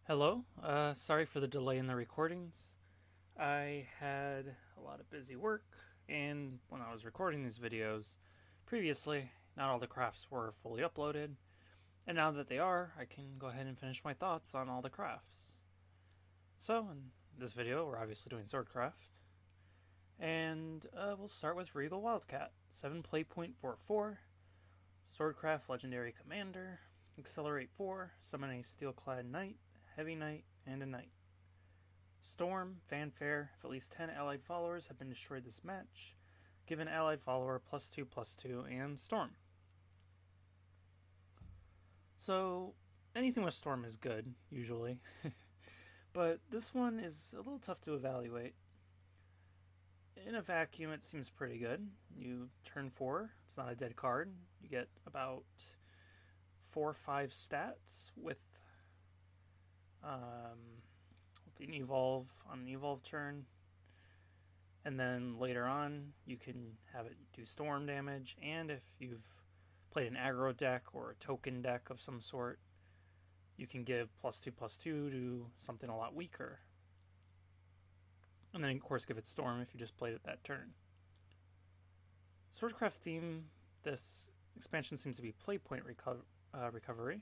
Hello, sorry for the delay in the recordings. I had a lot of busy work, and when I was recording these videos previously, not all the crafts were fully uploaded, and now that they are, I can go ahead and finish my thoughts on all the crafts. So, in this video, we're obviously doing Swordcraft, and we'll start with Regal Wildcat, 7 play point for 4, Swordcraft Legendary Commander, Accelerate 4, Summon a Steel-clad Knight, Heavy Knight, and a Knight. Storm, Fanfare, if at least 10 allied followers have been destroyed this match, give an allied follower +2/+2, and Storm. So, anything with Storm is good, usually. But this one is a little tough to evaluate. In a vacuum, it seems pretty good. You turn 4, it's not a dead card. You get about 4 or 5 stats with an evolve on an evolve turn, and then later on you can have it do storm damage, and if you've played an aggro deck or a token deck of some sort, you can give +2/+2 to something a lot weaker, and then of course give it storm if you just played it that turn. Swordcraft theme, this expansion seems to be playpoint recovery.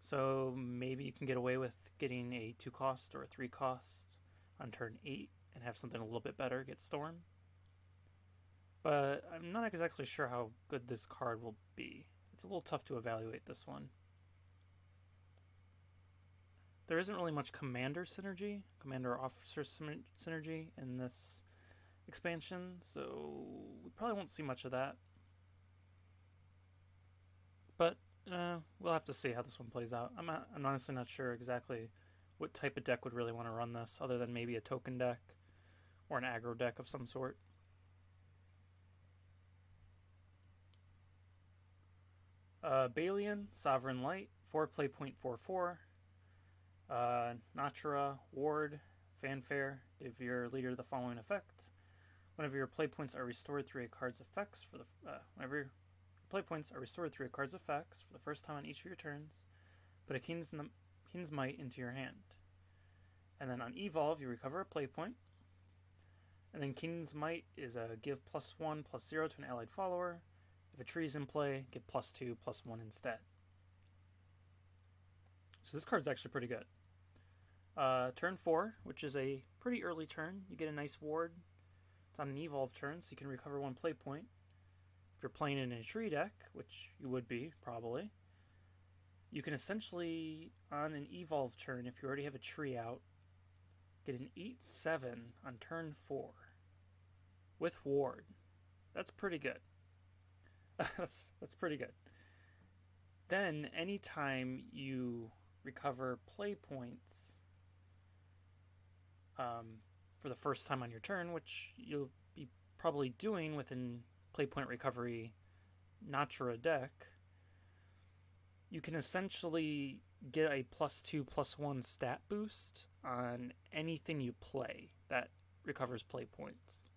So maybe you can get away with getting a 2 cost or a 3 cost on turn 8 and have something a little bit better, get Storm. But I'm not exactly sure how good this card will be. It's a little tough to evaluate this one. There isn't really much commander synergy, commander officer synergy in this expansion, so we probably won't see much of that. But we'll have to see how this one plays out. I'm honestly not sure exactly what type of deck would really want to run this, other than maybe a token deck or an aggro deck of some sort. Balian, Sovereign Light, 4 play point 4/4. Natura, Ward, Fanfare, give your leader the following effect. Whenever your play points are restored through a card's effects for the whenever play points are restored through a card's effects for the first time on each of your turns, put a King's Might into your hand. And then on Evolve, you recover a play point. And then King's Might is a give +1/+0 to an allied follower. If a tree is in play, give +2/+1 instead. So this card's actually pretty good. Turn 4, which is a pretty early turn, you get a nice ward. It's on an Evolve turn, so you can recover 1 play point. If you're playing in a tree deck, which you would be, probably, you can essentially, on an Evolve turn, if you already have a tree out, get an 8/7 on turn 4 with Ward. That's pretty good. that's pretty good. Then, anytime you recover play points for the first time on your turn, which you'll be probably doing within play point recovery Natura deck, you can essentially get a +2/+1 stat boost on anything you play that recovers play points.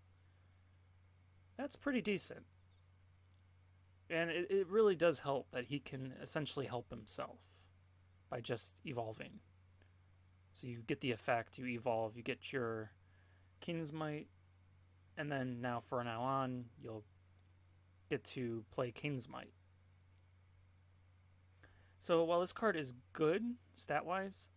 That's pretty decent. And it really does help that he can essentially help himself by just evolving. So you get the effect, you evolve, you get your King's Might, and then from now on, you'll get to play King's Might. So while this card is good, stat-wise,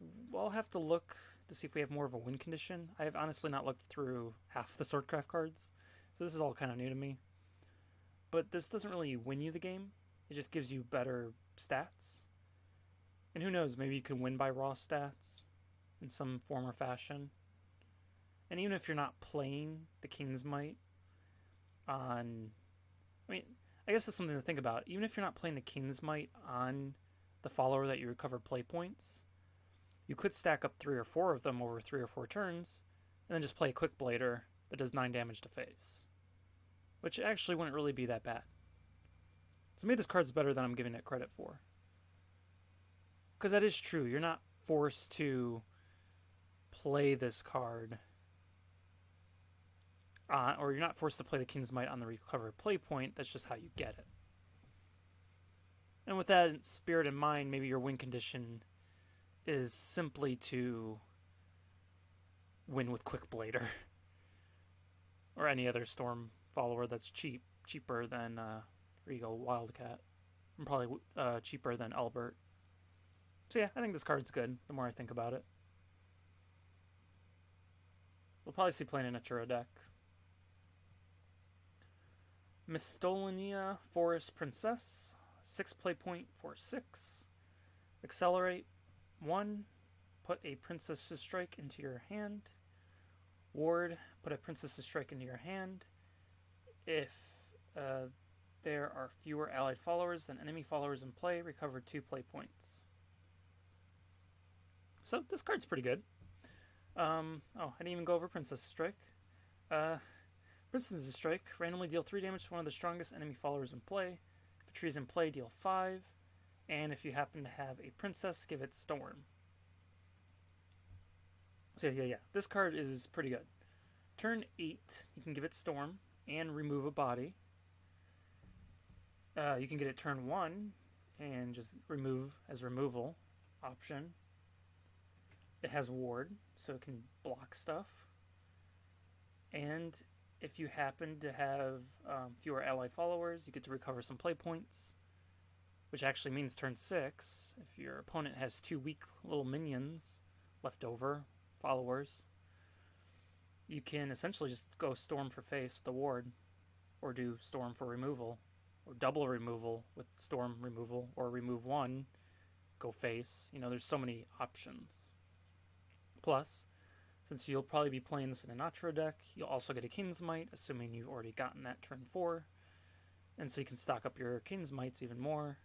we'll have to look to see if we have more of a win condition. I have honestly not looked through half the Swordcraft cards, so this is all kind of new to me. But this doesn't really win you the game. It just gives you better stats. And who knows, maybe you can win by raw stats in some form or fashion. And even if you're not playing the King's Might I guess that's something to think about. Even if you're not playing the King's Might on the follower that you recover play points, you could stack up 3 or 4 of them over 3 or 4 turns, and then just play a Quick Blader that does 9 damage to face. Which actually wouldn't really be that bad. So maybe this card's better than I'm giving it credit for. Because that is true. You're not forced to play this card. Or you're not forced to play the King's Might on the recover play point. That's just how you get it. And with that spirit in mind, maybe your win condition is simply to win with Quick Blader or any other Storm follower that's cheaper than Regal Wildcat, and probably cheaper than Albert. So yeah, I think this card's good. The more I think about it, we'll probably see playing in a Churro deck. Mistolania Forest Princess, 6 play point for 6. Accelerate 1. Put a Princess's Strike into your hand. Ward, put a Princess's Strike into your hand. If there are fewer allied followers than enemy followers in play, recover 2 play points. So this card's pretty good. I didn't even go over Princess's Strike. Princess's Strike, randomly deal 3 damage to one of the strongest enemy followers in play. If a tree is in play, deal 5. And if you happen to have a princess, give it Storm. So yeah, this card is pretty good. Turn 8, you can give it Storm and remove a body. You can get it turn 1 and just remove as removal option. It has Ward, so it can block stuff. And if you happen to have fewer allied followers, you get to recover some play points, which actually means turn 6, if your opponent has 2 weak little minions left over, followers, you can essentially just go Storm for face with the Ward, or do Storm for removal, or double removal with Storm removal, or remove 1, go face. You know, there's so many options. Plus, since you'll probably be playing this in a Nacho deck, you'll also get a King's Might, assuming you've already gotten that turn 4. And so you can stock up your King's Mights even more.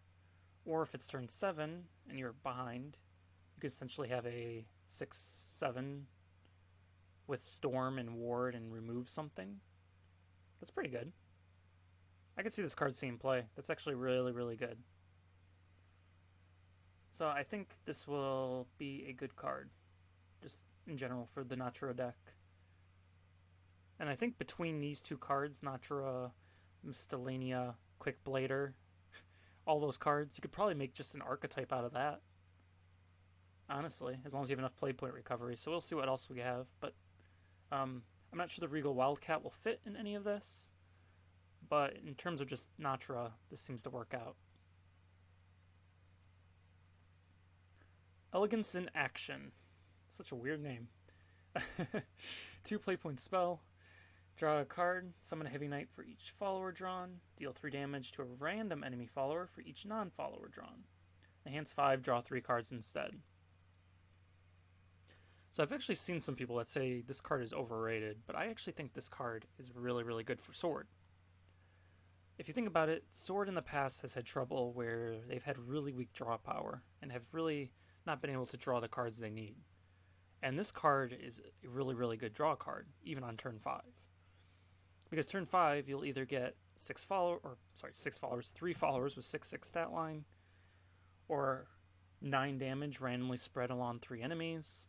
Or if it's turn 7 and you're behind, you could essentially have a 6-7 with Storm and Ward and remove something. That's pretty good. I could see this card seeing play. That's actually really, really good. So I think this will be a good card, just in general, for the Natura deck. And I think between these two cards, Natura, Mistolania, Quick Blader, all those cards, you could probably make just an archetype out of that. Honestly, as long as you have enough play point recovery. So we'll see what else we have. But I'm not sure the Regal Wildcat will fit in any of this. But in terms of just Natura, this seems to work out. Elegance in Action. Such a weird name. 2 play point spell. Draw a card, summon a Heavy Knight for each follower drawn, deal 3 damage to a random enemy follower for each non-follower drawn. Enhance 5, draw 3 cards instead. So I've actually seen some people that say this card is overrated, but I actually think this card is really, really good for Sword. If you think about it, Sword in the past has had trouble where they've had really weak draw power and have really not been able to draw the cards they need. And this card is a really, really good draw card, even on turn 5. Because turn 5, you'll either get 3 followers with 6/6 stat line, or 9 damage randomly spread along 3 enemies,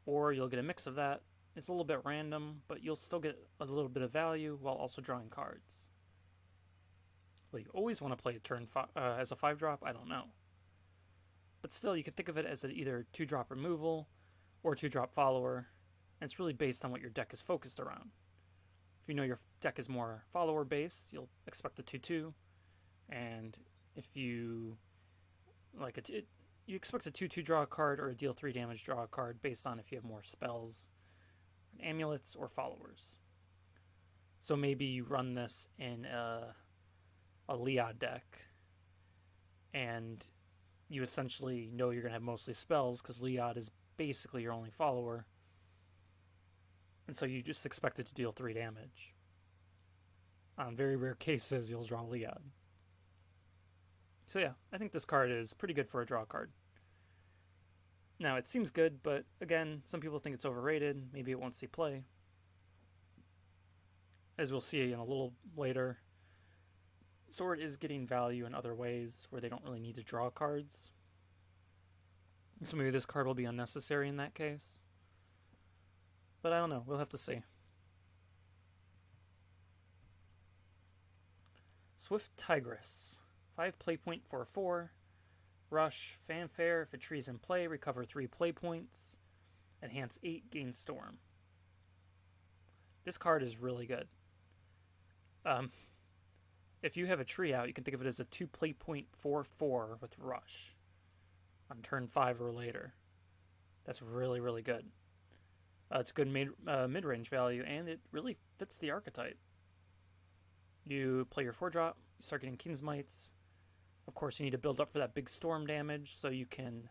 or you'll get a mix of that. It's a little bit random, but you'll still get a little bit of value while also drawing cards. Well, you always want to play a turn as a 5-drop? I don't know. But still, you can think of it as an either 2-drop removal or 2-drop follower, and it's really based on what your deck is focused around. If you know your deck is more follower-based, you'll expect a 2/2, and if you you expect a 2/2 draw a card or a deal 3 damage draw a card based on if you have more spells, amulets, or followers. So maybe you run this in a Liad deck, and you essentially know you're going to have mostly spells because Liad is basically your only follower. And so you just expect it to deal 3 damage. On very rare cases, you'll draw Liad. So yeah, I think this card is pretty good for a draw card. Now, it seems good, but again, some people think it's overrated. Maybe it won't see play. As we'll see in a little later, Sword is getting value in other ways where they don't really need to draw cards. So maybe this card will be unnecessary in that case. But I don't know. We'll have to see. Swift Tigress. 5 play point for 4. Rush, Fanfare. If a tree's in play, recover 3 play points. Enhance 8, gain Storm. This card is really good. If you have a tree out, you can think of it as a 2 play point 4/4 with Rush on turn 5 or later. That's really, really good. It's a good mid-range value, and it really fits the archetype. You play your 4-drop, you start getting King's Mights. Of course, you need to build up for that big storm damage, so you can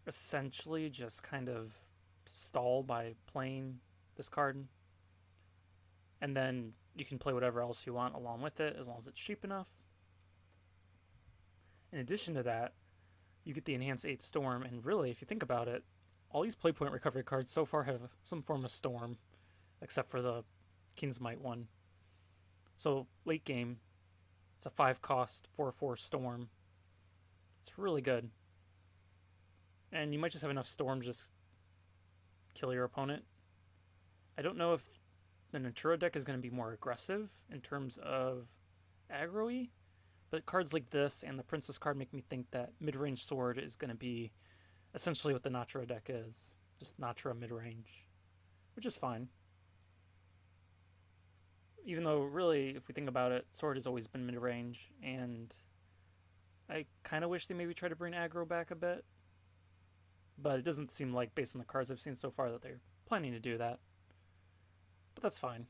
essentially just kind of stall by playing this card. And then you can play whatever else you want along with it, as long as it's cheap enough. In addition to that, you get the Enhance 8 Storm, and really, if you think about it, all these play point recovery cards so far have some form of Storm, except for the King's Might one. So, late game, it's a 5-cost 4/4 Storm. It's really good. And you might just have enough Storm to just kill your opponent. I don't know if the Natura deck is going to be more aggressive in terms of aggro-y, but cards like this and the Princess card make me think that mid-range Sword is going to be essentially what the Natura deck is. Just Natura mid-range, which is fine. Even though, really, if we think about it, Sword has always been mid-range, and I kind of wish they maybe try to bring aggro back a bit, but it doesn't seem like, based on the cards I've seen so far, that they're planning to do that. But that's fine.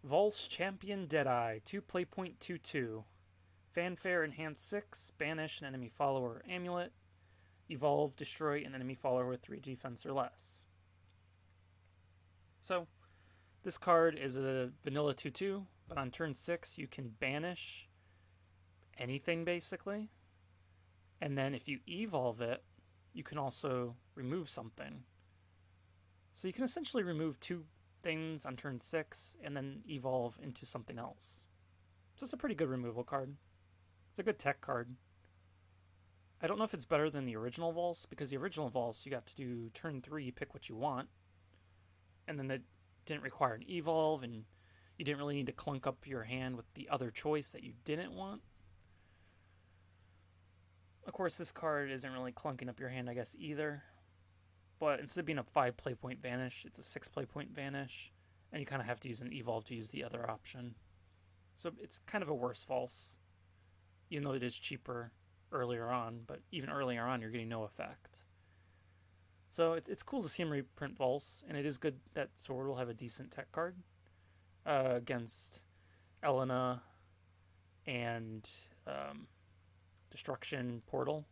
Vol's Champion Deadeye, 2 play point 2/2. Fanfare, enhance 6, banish an enemy follower or amulet. Evolve, destroy an enemy follower with 3 defense or less. So, this card is a vanilla 2/2, but on turn 6 you can banish anything basically. And then if you evolve it, you can also remove something. So you can essentially remove 2 things on turn 6 and then evolve into something else. So it's a pretty good removal card. It's a good tech card. I don't know if it's better than the original Vols, because the original Vols you got to do turn 3, pick what you want. And then that didn't require an evolve, and you didn't really need to clunk up your hand with the other choice that you didn't want. Of course, this card isn't really clunking up your hand, I guess, either. But instead of being a 5 play point vanish, it's a 6 play point vanish. And you kind of have to use an evolve to use the other option. So it's kind of a worse False. Even though it is cheaper earlier on. But even earlier on, you're getting no effect. So it's cool to see him reprint Volse. And it is good that Sword will have a decent tech card. Against Elena and Destruction Portal,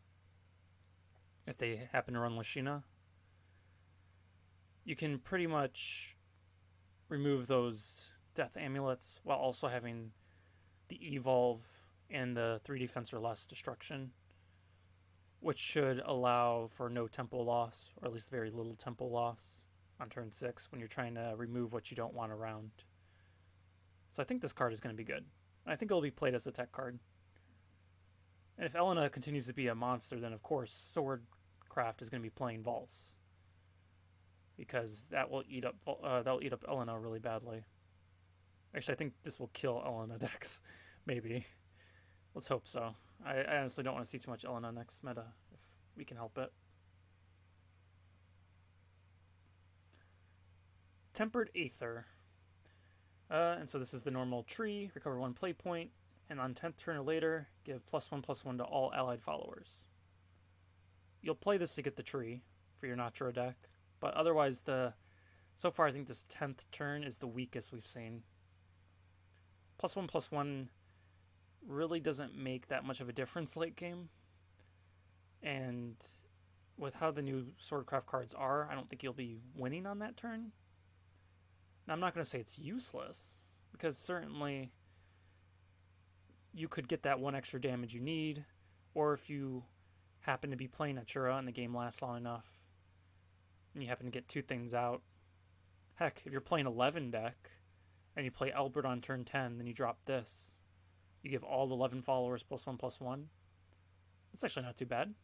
if they happen to run Lashina. You can pretty much remove those death amulets while also having the evolve and the 3 defense or less destruction, which should allow for no tempo loss, or at least very little tempo loss on turn 6 when you're trying to remove what you don't want around. So I think this card is going to be good. And I think it'll be played as a tech card. And if Elena continues to be a monster, then of course Swordcraft is going to be playing Vols, because that will eat up Elena really badly. Actually, I think this will kill Elena decks. Maybe. Let's hope so. I honestly don't want to see too much Elena next meta if we can help it. Tempered Aether. And so this is the normal tree. Recover 1 play point. And on 10th turn or later, give +1/+1 to all allied followers. You'll play this to get the tree for your Natura deck, but otherwise so far I think this 10th turn is the weakest we've seen. +1/+1 really doesn't make that much of a difference late game, and with how the new Swordcraft cards are, I don't think you'll be winning on that turn. Now, I'm not going to say it's useless, because certainly you could get that 1 extra damage you need, or if you happen to be playing Natura and the game lasts long enough, and you happen to get 2 things out. Heck, if you're playing 11 deck, and you play Albert on turn 10, then you drop this. You give all 11 followers +1/+1. That's actually not too bad.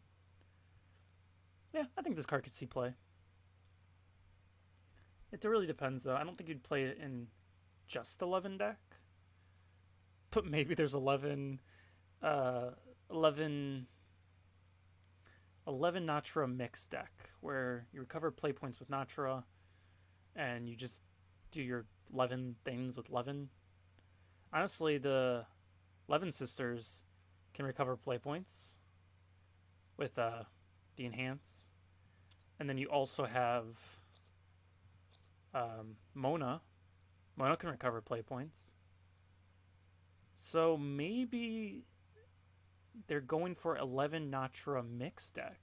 Yeah, I think this card could see play. It really depends, though. I don't think you'd play it in just 11 deck. but maybe there's 11, 11 Natra mix deck where you recover play points with Natra and you just do your 11 things with 11. Honestly, the 11 sisters can recover play points with the enhance. And then you also have Mona. Mona can recover play points. So maybe they're going for 11 Natra mix deck.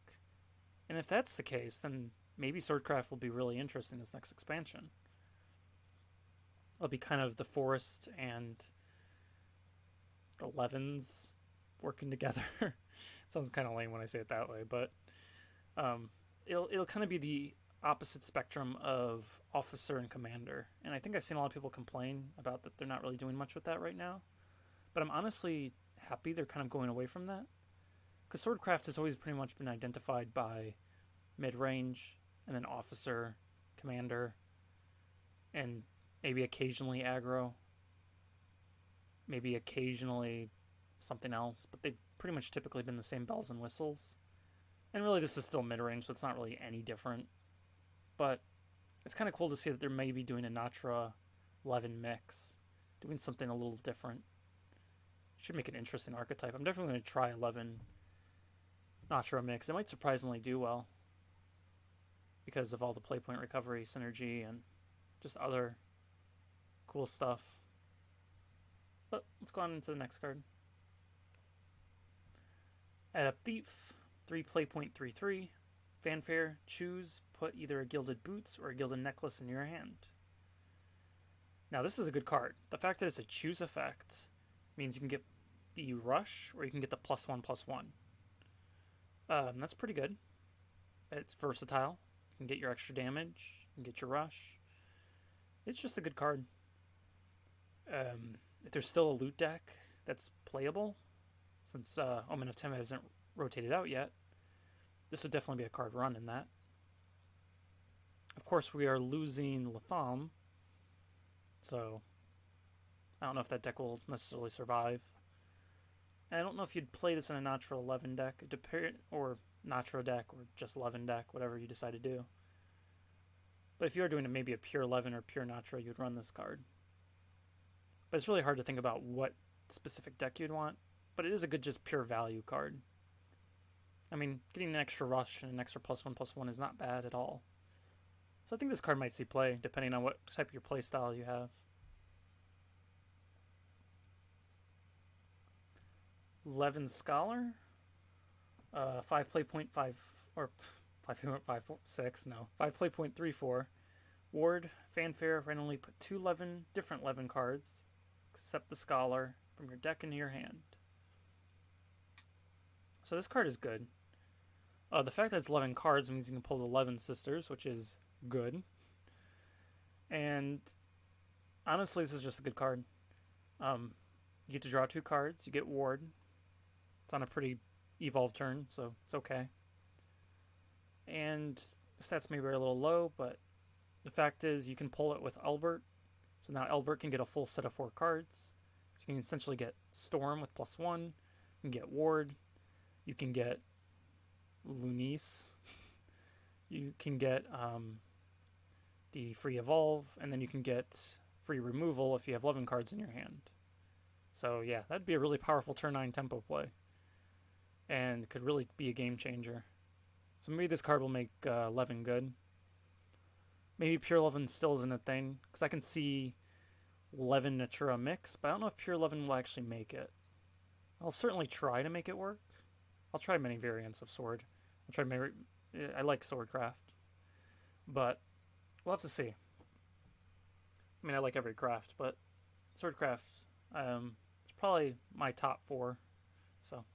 And if that's the case, then maybe Swordcraft will be really interesting this next expansion. It'll be kind of the forest and the 11s working together. Sounds kind of lame when I say it that way, but it'll kind of be the opposite spectrum of officer and commander. And I think I've seen a lot of people complain about that they're not really doing much with that right now. But I'm honestly happy they're kind of going away from that. Because Swordcraft has always pretty much been identified by mid-range, and then officer, commander, and maybe occasionally aggro. Maybe occasionally something else. But they've pretty much typically been the same bells and whistles. And really this is still mid-range, so it's not really any different. But it's kind of cool to see that they're maybe doing a Natra 11 mix. Doing something a little different. Should make an interesting archetype. I'm definitely going to try 11 Natra mix. It might surprisingly do well. Because of all the play point recovery, synergy, and just other cool stuff. But let's go on into the next card. Adept Thief, 3 play point 3/3. Fanfare, choose, put either a gilded boots or a gilded necklace in your hand. Now this is a good card. The fact that it's a choose effect means you can get the rush or you can get the +1/+1. That's pretty good. It's versatile. You can get your extra damage. You can get your rush. It's just a good card. If there's still a loot deck that's playable, since Omen of Tem hasn't rotated out yet, this would definitely be a card run in that. Of course, we are losing Latham, so I don't know if that deck will necessarily survive. And I don't know if you'd play this in a Natra 11 deck, or Natra deck, or just 11 deck, whatever you decide to do. But if you are doing maybe a pure 11 or pure Natra, you'd run this card. But it's really hard to think about what specific deck you'd want. But it is a good just pure value card. I mean, getting an extra rush and an extra +1/+1 is not bad at all. So I think this card might see play, depending on what type of your play style you have. 11 Scholar, 5 play point 5, or 5.56, no, 5 play point 3/4. Ward, Fanfare, randomly put 2 different 11 cards, except the Scholar, from your deck into your hand. So this card is good. The fact that it's 11 cards means you can pull the 11 sisters, which is good. And honestly, this is just a good card. You get to draw 2 cards. You get Ward. It's on a pretty evolved turn, so it's okay. And the stats may be a little low, but the fact is you can pull it with Albert. So now Albert can get a full set of 4 cards. So you can essentially get Storm with +1. You can get Ward. You can get Lunice. You can get the free evolve, and then you can get free removal if you have 11 cards in your hand. So yeah, that'd be a really powerful turn 9 tempo play. And could really be a game changer. So maybe this card will make 11 good. Maybe pure 11 still isn't a thing, because I can see 11 Natura mix, but I don't know if pure 11 will actually make it. I'll certainly try to make it work. I'll try many variants of Sword. I like Swordcraft. But we'll have to see. I mean, I like every craft, but Swordcraft, it's probably my top 4. So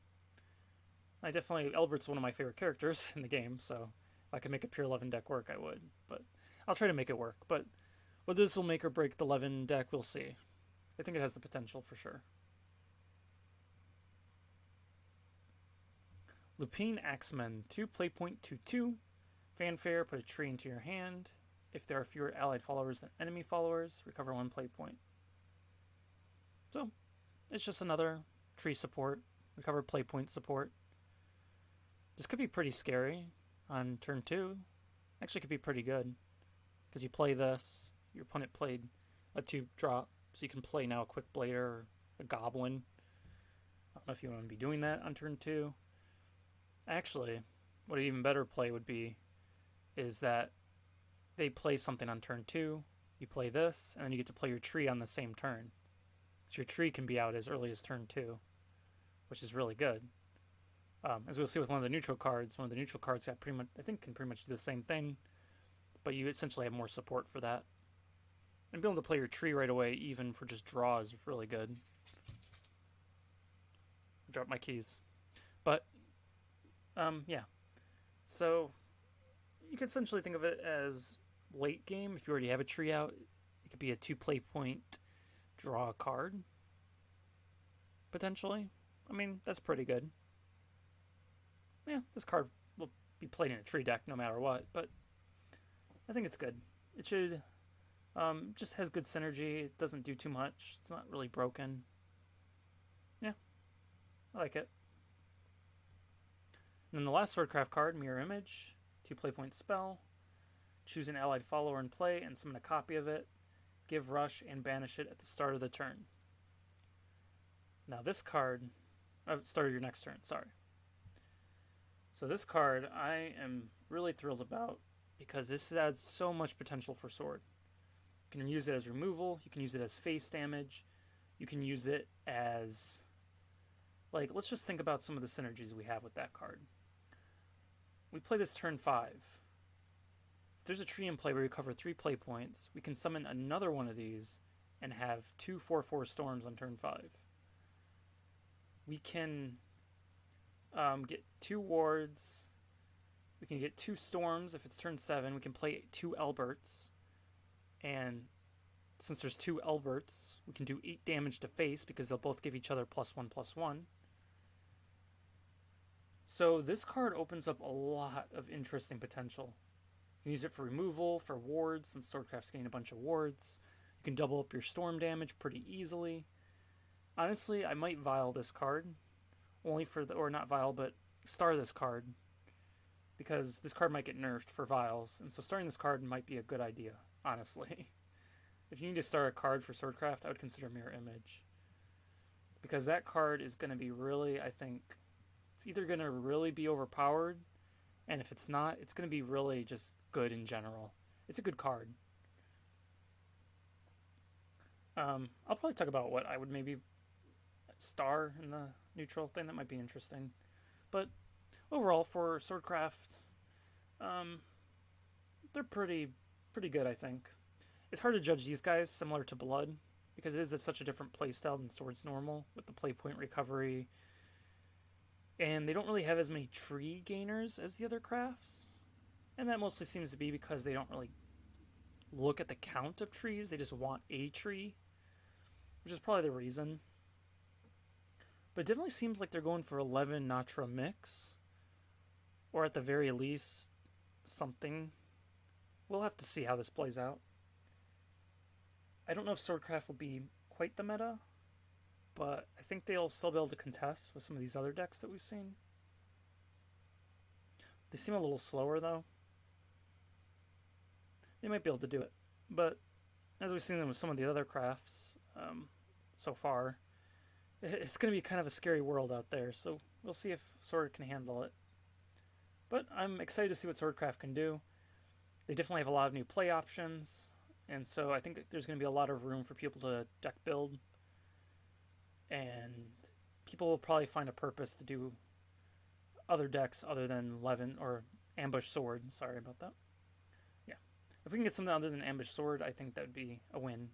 Albert's one of my favorite characters in the game, so if I could make a pure 11 deck work, I would. But I'll try to make it work. But whether this will make or break the 11 deck, we'll see. I think it has the potential for sure. Lupine Axeman, 2 play point 2/2. Fanfare, put a tree into your hand. If there are fewer allied followers than enemy followers, recover 1 play point. So, it's just another tree support, recover play point support. This could be pretty scary on turn 2. Actually, could be pretty good because you play this. Your opponent played a 2-drop, so you can play now a Quick Blader or a Goblin. I don't know if you want to be doing that on turn 2. Actually, what an even better play would be is that they play something on turn 2, you play this, and then you get to play your tree on the same turn. So your tree can be out as early as turn 2, which is really good. As we'll see with one of the neutral cards got pretty much, I think, can pretty much do the same thing, but you essentially have more support for that. And being able to play your tree right away, even for just draw, is really good. Drop my keys. But, yeah. So, you could essentially think of it as late game. If you already have a tree out, it could be a 2 play point, draw a card. Potentially. I mean, that's pretty good. Yeah, this card will be played in a tree deck no matter what, but I think it's good. It should, just has good synergy. It doesn't do too much. It's not really broken. Yeah, I like it. And then the last Swordcraft card, Mirror Image, 2 play point spell. Choose an allied follower in play and summon a copy of it. Give Rush and banish it at the start of the turn. Now this card, start of your next turn, sorry. So this card I am really thrilled about because this adds so much potential for Sword. You can use it as removal, you can use it as face damage, you can use it as, like, let's just think about some of the synergies we have with that card. We play this turn 5. If there's a tree in play where we cover 3 play points, we can summon another one of these and have 2 4/4 storms on turn 5. We can get 2 wards. We can get 2 storms if it's turn 7. We can play 2 Alberts. And since there's 2 Alberts, we can do 8 damage to face because they'll both give each other +1/+1. So this card opens up a lot of interesting potential. You can use it for removal, for wards, since Swordcraft's getting a bunch of wards. You can double up your storm damage pretty easily. Honestly, I might vial this card. Only for the, or not vial, but star this card. Because this card might get nerfed for vials, and so starting this card might be a good idea, honestly. If you need to start a card for Swordcraft, I would consider Mirror Image. Because that card is going to be really, I think, it's either going to really be overpowered, and if it's not, it's going to be really just good in general. It's a good card. I'll probably talk about what I would maybe star in the neutral thing. That might be interesting. But overall, for Swordcraft, they're pretty good, I think. It's hard to judge these guys similar to Blood, because it is such a different playstyle than Sword's normal, with the play point recovery. And they don't really have as many tree gainers as the other crafts. And that mostly seems to be because they don't really look at the count of trees. They just want a tree, which is probably the reason. But it definitely seems like they're going for 11 Natra mix. Or at the very least, something. We'll have to see how this plays out. I don't know if Swordcraft will be quite the meta, but I think they'll still be able to contest with some of these other decks that we've seen. They seem a little slower, though. They might be able to do it. But as we've seen them with some of the other crafts so far, it's going to be kind of a scary world out there, so we'll see if Sword can handle it. But I'm excited to see what Swordcraft can do. They definitely have a lot of new play options, and so I think there's going to be a lot of room for people to deck build, and people will probably find a purpose to do other decks other than Levin or Ambush Sword. Sorry about that. Yeah. If we can get something other than Ambush Sword, I think that would be a win.